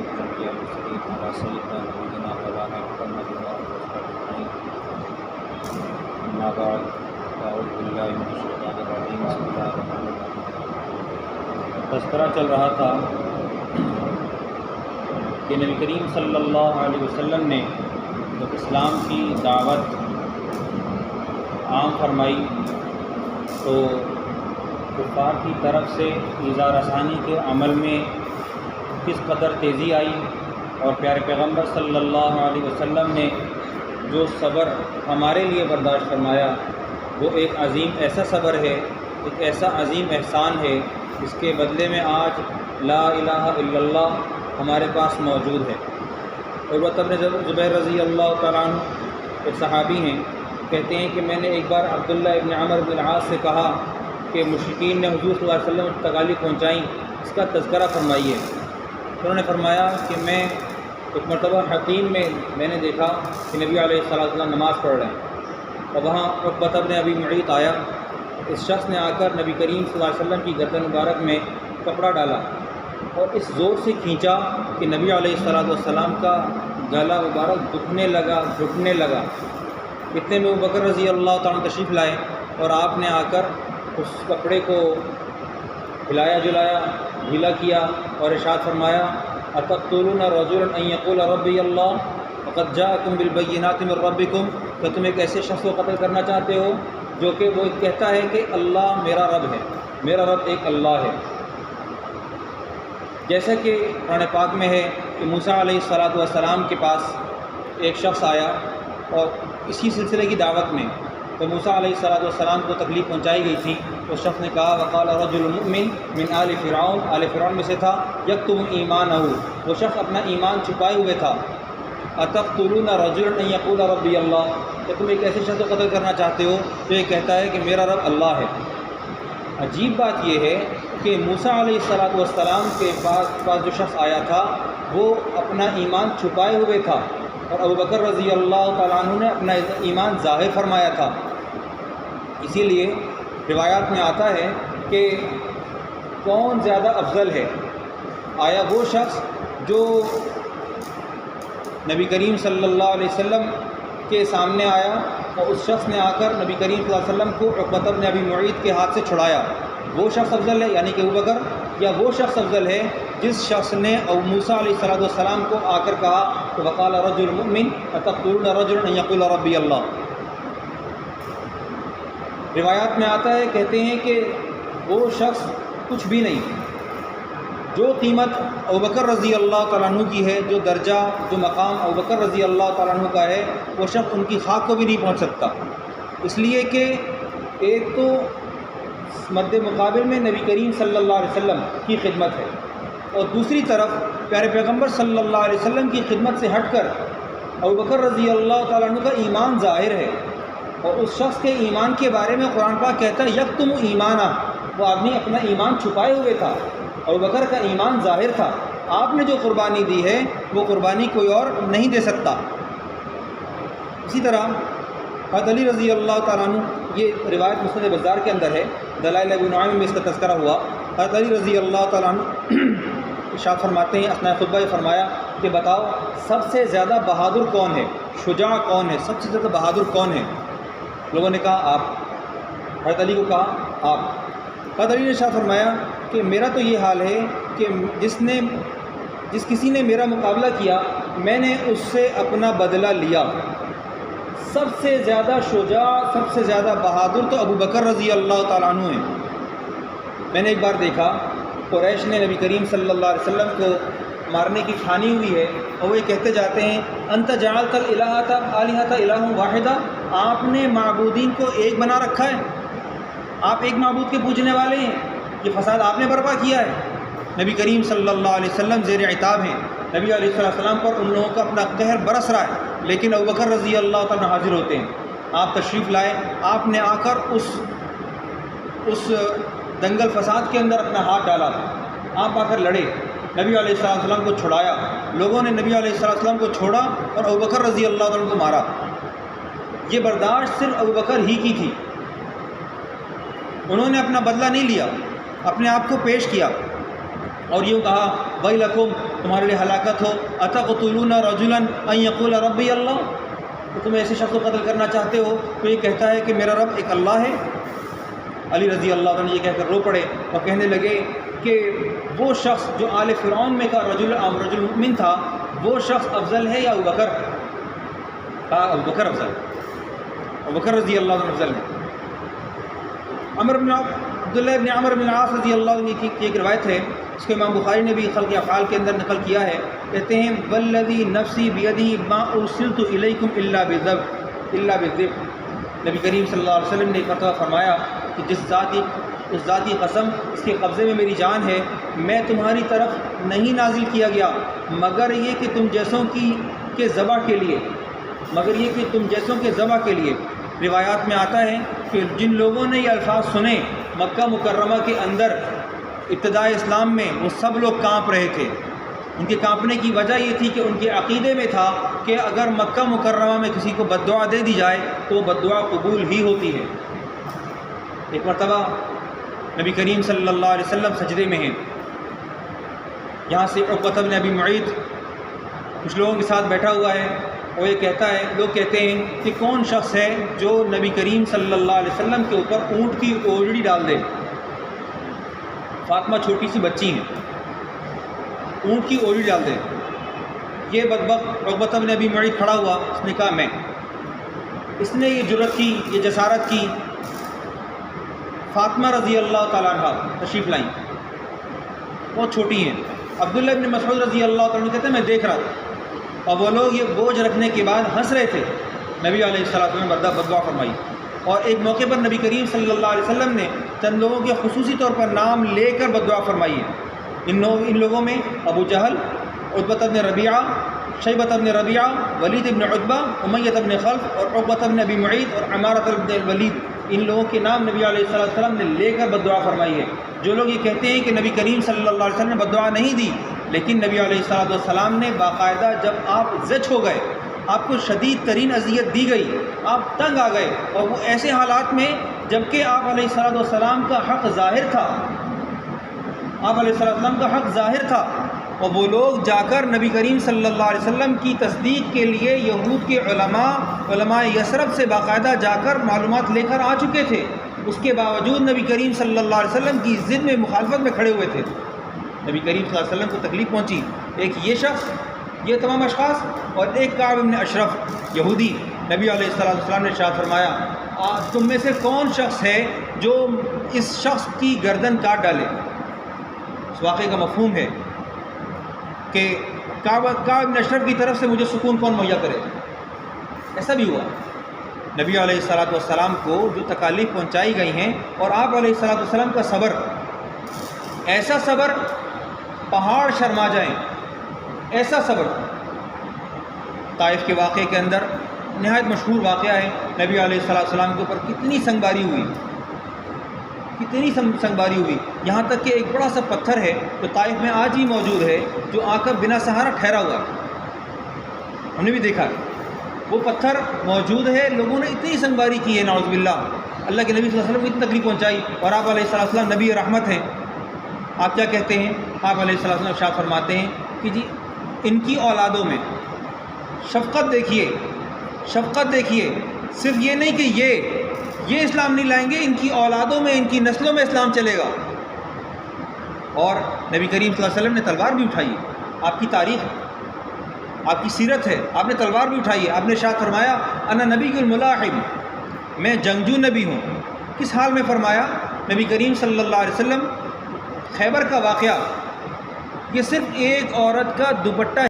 الأنبياء والمرسلين على سيدنا نبينا مولانا محمد وعلى آله أجمعين أما بعد أعوذ بالله من الشيطان الرجيم بسم الله الرحمن الرحيم۔ تذکرہ چل رہا تھا کہ نبی کریم صلی اللہ علیہ وسلم نے جب اسلام کی دعوت عام فرمائی تو کفار کی طرف سے ایذا رسانی کے عمل میں کس قدر تیزی آئی، اور پیارے پیغمبر صلی اللہ علیہ وسلم نے جو صبر ہمارے لیے برداشت فرمایا وہ ایک عظیم ایسا صبر ہے، ایک ایسا عظیم احسان ہے جس کے بدلے میں آج لا الہ الا اللہ ہمارے پاس موجود ہے۔ عروہ بن زبیر رضی اللہ تعالیٰ عنہ ایک صحابی ہیں، کہتے ہیں کہ میں نے ایک بار عبداللہ ابن عمرو بن العاص سے کہا کہ مشرکین نے حضور صلی اللہ علیہ وسلم کو تکالیف پہنچائیں، اس کا تذکرہ فرمائیے۔ انہوں نے فرمایا کہ میں ایک مرتبہ حتیم میں نے دیکھا کہ نبی علیہ السلام نماز پڑھ رہے ہیں، اور وہاں عقبہ بن ابی معیط آیا۔ اس شخص نے آ کر نبی کریم صلی اللہ علیہ وسلم کی گردن مبارک میں کپڑا ڈالا اور اس زور سے کھینچا کہ نبی علیہ السلام کا گلا مبارک دکھنے لگا، گھٹنے لگا۔ اتنے میں ابوبکر رضی اللہ تعالیٰ تشریف لائے اور آپ نے آ کر اس کپڑے کو ہلایا جلایا، ڈھیلا کیا اور ارشاد فرمایا اتقتلون رجلا ان یقول ربی اللہ وقد جاءکم بالبینات من ربکم، کہ تم ایک ایسے شخص کو قتل کرنا چاہتے ہو جو کہ وہ کہتا ہے کہ اللہ میرا رب ہے، میرا رب ایک اللہ ہے۔ جیسا کہ قرآن پاک میں ہے کہ موسیٰ علیہ السلام کے پاس ایک شخص آیا اور اسی سلسلے کی دعوت میں تو موسیٰ علیہ السلام کو تکلیف پہنچائی گئی تھی۔ اس شخص نے کہا وقال رجل مؤمن من آل فرعون، آل فرعون میں سے تھا، یکتم ایمانہ، وہ شخص اپنا ایمان چھپائے ہوئے تھا۔ اتقتلون رجلا ان یقول ربی اللہ، کہ تم ایک ایسے شخص کو قتل کرنا چاہتے ہو جو یہ کہتا ہے کہ میرا رب اللہ ہے۔ عجیب بات یہ ہے کہ موسیٰ علیہ السلام کے پاس جو شخص آیا تھا وہ اپنا ایمان چھپائے ہوئے تھا، اور ابوبکر رضی اللہ تعالیٰ عنہ نے اپنا ایمان ظاہر فرمایا تھا۔ اسی لیے روایات میں آتا ہے کہ کون زیادہ افضل ہے، آیا وہ شخص جو نبی کریم صلی اللہ علیہ وسلم کے سامنے آیا اور اس شخص نے آ کر نبی کریم صلی اللہ علیہ وسلم کو عقبہ بن ابی معیط کے ہاتھ سے چھڑایا، وہ شخص افضل ہے یعنی کہ ابوبکر، یا وہ شخص افضل ہے جس شخص نے موسیٰ علیہ السلام کو آ کر کہا کہ وقال رجل مؤمن اتقتلون رجلا ان یقول ربی اللہ۔ روایات میں آتا ہے، کہتے ہیں کہ وہ شخص کچھ بھی نہیں، جو قیمت ابوبکر رضی اللہ تعالیٰ عنہ کی ہے، جو درجہ جو مقام ابوبکر رضی اللہ تعالیٰ عنہ کا ہے، وہ شخص ان کی خاک کو بھی نہیں پہنچ سکتا، اس لیے کہ ایک تو مد مقابل میں نبی کریم صلی اللہ علیہ وسلم کی خدمت ہے، اور دوسری طرف پیارے پیغمبر صلی اللہ علیہ وسلم کی خدمت سے ہٹ کر ابوبکر رضی اللہ تعالیٰ عنہ کا ایمان ظاہر ہے، اور اس شخص کے ایمان کے بارے میں قرآن پاک کہتا ہے یکتم ایمانہ، وہ آدمی اپنا ایمان چھپائے ہوئے تھا، ابوبکر کا ایمان ظاہر تھا۔ آپ نے جو قربانی دی ہے وہ قربانی کوئی اور نہیں دے سکتا۔ اسی طرح حضرت علی رضی اللہ تعالیٰ عنہ، یہ روایت مسند بزار کے اندر ہے، دلائل ابو نعیم میں اس کا تذکرہ ہوا۔ حضرت علی رضی اللہ تعالیٰ عنہ ارشاد فرماتے ہیں، اثناء خطبہ یہ فرمایا کہ بتاؤ سب سے زیادہ بہادر کون ہے، شجاع کون ہے، سب سے زیادہ بہادر کون ہے؟ لوگوں نے کہا آپ۔ حضرت علی کو کہا آپ۔ حضرت علی نے ارشاد فرمایا کہ میرا تو یہ حال ہے کہ جس کسی نے میرا مقابلہ کیا میں نے اس سے اپنا بدلہ لیا۔ سب سے زیادہ شجاع، سب سے زیادہ بہادر تو ابوبکر رضی اللہ تعالیٰ عنہ ہیں۔ میں نے ایک بار دیکھا قریش نے نبی کریم صلی اللہ علیہ وسلم کو مارنے کی ٹھانی ہوئی ہے، اور وہ یہ کہتے جاتے ہیں انت جعلت الالہۃ الہ واحدہ، آپ نے معبودین کو ایک بنا رکھا ہے، آپ ایک معبود کے پوجنے والے ہیں، یہ فساد آپ نے برپا کیا ہے۔ نبی کریم صلی اللہ علیہ وسلم زیر عتاب ہیں، نبی علیہ السلام پر ان لوگوں کا اپنا قہر برس رہا ہے، لیکن ابوبکر رضی اللہ تعالیٰ حاضر ہوتے ہیں۔ آپ تشریف لائے، آپ نے آ کر اس دنگل فساد کے اندر اپنا ہاتھ ڈالا، آپ آ کر لڑے، نبی علیہ السلام کو چھڑایا، لوگوں نے نبی علیہ السلام کو چھوڑا اور ابوبکر رضی اللہ عنہ کو مارا۔ یہ برداشت صرف ابوبکر ہی کی تھی، انہوں نے اپنا بدلہ نہیں لیا، اپنے آپ کو پیش کیا۔ اور یوں کہا ویلکم، تمہارے لیے ہلاکت ہو، اتقتلون رجلا ان یقول ربی اللہ، تو تم ایسے شخص کو قتل کرنا چاہتے ہو تو یہ کہتا ہے کہ میرا رب ایک اللہ ہے۔ علی رضی اللہ عنہ یہ کہہ کر رو پڑے اور کہنے لگے کہ وہ شخص جو آل فرعون میں کا رجل مؤمن تھا، وہ شخص افضل ہے یا ابوبکر؟ کہا ابوبکر افضل، ابوبکر رضی اللہ عنہ افضل ہے۔ عبداللہ ابن عمر بن العاص رضی اللہ عنہ کی ایک روایت ہے، اس کو امام بخاری نے بھی خلق افعال کے اندر نقل کیا ہے، کہتے ہیں والذی نفسی بیدہ ما ارسلت الیکم الا بالذبح، نبی کریم صلی اللہ علیہ وسلم نے ایک مرتبہ فرمایا کہ اس ذاتی قسم اس کے قبضے میں میری جان ہے، میں تمہاری طرف نہیں نازل کیا گیا مگر یہ کہ تم جیسوں کے ذبح کے لیے۔ روایات میں آتا ہے کہ جن لوگوں نے یہ الفاظ سنے مکہ مکرمہ کے اندر ابتداء اسلام میں، وہ سب لوگ کانپ رہے تھے۔ ان کے کانپنے کی وجہ یہ تھی کہ ان کے عقیدے میں تھا کہ اگر مکہ مکرمہ میں کسی کو بد دعا دے دی جائے تو وہ بد دعا قبول ہی ہوتی ہے۔ ایک مرتبہ نبی کریم صلی اللہ علیہ وسلم سجدے میں ہیں، یہاں سے عقبہ بن ابی معیط کچھ لوگوں کے ساتھ بیٹھا ہوا ہے، اور یہ کہتا ہے، لوگ کہتے ہیں کہ کون شخص ہے جو نبی کریم صلی اللہ علیہ وسلم کے اوپر اونٹ کی اوجڑی ڈال دے؟ فاطمہ چھوٹی سی بچی ہیں، اونٹ کی اوجڑی ڈال دے۔ یہ بدبخت عقبہ بن ابی معیط کھڑا ہوا، اس نے کہا میں۔ اس نے یہ جرأت کی، یہ جسارت کی۔ فاطمہ رضی اللہ تعالیٰ عنہ تشریف لائیں، بہت چھوٹی ہیں۔ عبداللہ بن مسعود رضی اللہ تعالیٰ عنہ کہتے ہیں میں دیکھ رہا تھا، اور وہ لوگ یہ بوجھ رکھنے کے بعد ہنس رہے تھے۔ نبی علیہ السلام نے بد دعا فرمائی، اور ایک موقع پر نبی کریم صلی اللہ علیہ وسلم نے چند لوگوں کے خصوصی طور پر نام لے کر بد دعا فرمائی ہے۔ ان لوگوں میں ابو جہل، عتبہ بن ربیعہ، شیبہ بن ربیعہ، ولید بن عتبہ، امیہ بن خلف، اور عقبہ بن ابی معیط اور عمارۃ بن الولید، ان لوگوں کے نام نبی علیہ السلام نے لے کر بد دعا فرمائی ہے۔ جو لوگ یہ کہتے ہیں کہ نبی کریم صلی اللہ علیہ وسلم نے بد دعا نہیں دی، لیکن نبی علیہ السلام نے باقاعدہ جب آپ زچ ہو گئے، آپ کو شدید ترین اذیت دی گئی، آپ تنگ آ گئے، اور وہ ایسے حالات میں جبکہ آپ علیہ السلام کا حق ظاہر تھا، آپ علیہ السلام کا حق ظاہر تھا، اور وہ لوگ جا کر نبی کریم صلی اللہ علیہ وسلم کی تصدیق کے لیے یہود کے علماء یثرب سے باقاعدہ جا کر معلومات لے کر آ چکے تھے، اس کے باوجود نبی کریم صلی اللہ علیہ وسلم کی ضد میں مخالفت میں کھڑے ہوئے تھے۔ نبی کریم صلی اللہ علیہ وسلم کو تکلیف پہنچی، ایک یہ شخص، یہ تمام اشخاص، اور ایک کعب بن اشرف یہودی۔ نبی علیہ السلام نے ارشاد فرمایا تم میں سے کون شخص ہے جو اس شخص کی گردن کاٹ ڈالے؟ اس واقعے کا مفہوم ہے کہ کعب بن اشرف کی طرف سے مجھے سکون کون مہیا کرے۔ ایسا بھی ہوا، نبی علیہ السلام کو جو تکالیف پہنچائی گئی ہیں، اور آپ علیہ السلام کا صبر، ایسا صبر پہاڑ شرما جائیں، ایسا صبر۔ طائف کے واقعے کے اندر نہایت مشہور واقعہ ہے، نبی علیہ السلام کے اوپر کتنی سنگباری ہوئی، یہاں تک کہ ایک بڑا سا پتھر ہے جو طائف میں آج ہی موجود ہے، جو آ کر بنا سہارا ٹھہرا ہوا ہے، ہم نے بھی دیکھا وہ پتھر موجود ہے۔ لوگوں نے اتنی سنگباری کی ہے، نعوذ باللہ، اللہ کے نبی صلی اللہ علیہ وسلم کو اتنی تکلیف پہنچائی، اور آپ علیہ السلام نبی رحمت ہیں۔ آپ کیا کہتے ہیں؟ آپ علیہ السلام ارشاد فرماتے ہیں کہ جی ان کی اولادوں میں شفقت دیکھیے، صرف یہ نہیں کہ یہ اسلام نہیں لائیں گے، ان کی اولادوں میں، ان کی نسلوں میں اسلام چلے گا۔ اور نبی کریم صلی اللہ علیہ وسلم نے تلوار بھی اٹھائی، آپ کی تاریخ، آپ کی سیرت ہے، آپ نے تلوار بھی اٹھائی ہے۔ آپ نے ارشاد فرمایا انا نبی الملاحم، میں جنگجو نبی ہوں۔ کس حال میں فرمایا؟ نبی کریم صلی اللہ علیہ وسلم، خیبر کا واقعہ، یہ صرف ایک عورت کا دوپٹہ